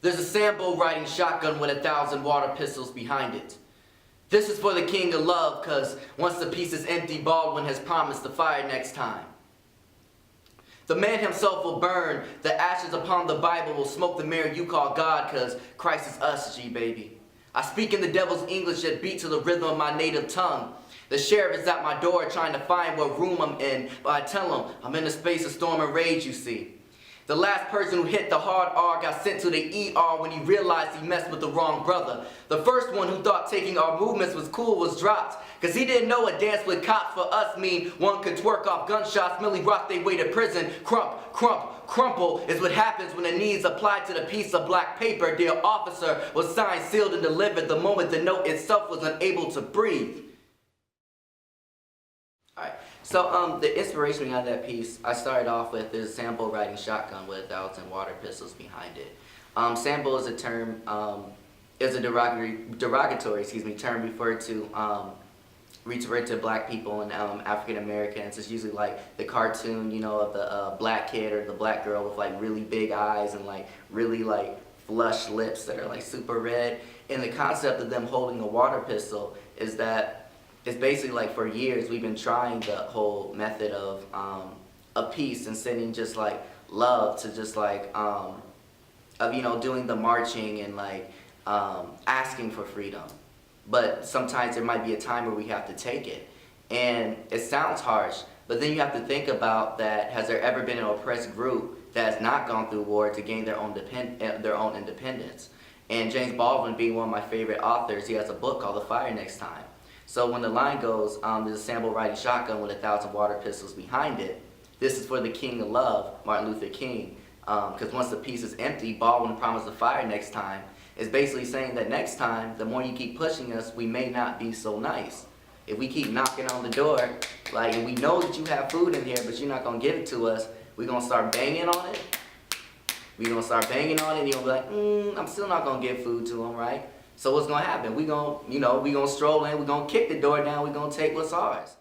There's a Sambo riding shotgun with 1,000 water pistols behind it. This is for the king of love, cause once the piece is empty, Baldwin has promised the fire next time. The man himself will burn, the ashes upon the Bible will smoke the mirror you call God, cause Christ is us, G baby. I speak in the devil's English that beat to the rhythm of my native tongue. The sheriff is at my door trying to find what room I'm in, but I tell him I'm in a space of storm and rage, you see. The last person who hit the hard R got sent to the ER when he realized he messed with the wrong brother. The first one who thought taking our movements was cool was dropped, cause he didn't know a dance with cops for us mean one could twerk off gunshots, merely rock their way to prison. Crumple is what happens when the knees applied to the piece of black paper. Dear officer was signed, sealed, and delivered the moment the note itself was unable to breathe. Alright, so the inspiration behind that piece, I started off with is Sambo riding shotgun with 1,000 water pistols behind it. Sambo is a term, is a derogatory term referred to black people and African Americans. It's usually like the cartoon, you know, of the black kid or the black girl with like really big eyes and like really like flush lips that are like super red. And the concept of them holding a water pistol is that it's basically like for years we've been trying the whole method of peace and sending just like love to just like of, you know, doing the marching and like asking for freedom. But sometimes there might be a time where we have to take it. And it sounds harsh, but then you have to think about that, has there ever been an oppressed group that has not gone through war to gain their own independence? And James Baldwin being one of my favorite authors, he has a book called The Fire Next Time. So when the line goes, there's a Sambo riding shotgun with 1,000 water pistols behind it, this is for the king of love, Martin Luther King. Because once the piece is empty, Baldwin promised the fire next time. Is basically saying that next time, the more you keep pushing us, we may not be so nice. If we keep knocking on the door, like, and we know that you have food in here, but you're not gonna give it to us, we're gonna start banging on it. We're gonna start banging on it, and you're gonna be like, I'm still not gonna give food to them, right? So what's gonna happen? We're gonna stroll in, we're gonna kick the door down, we're gonna take what's ours.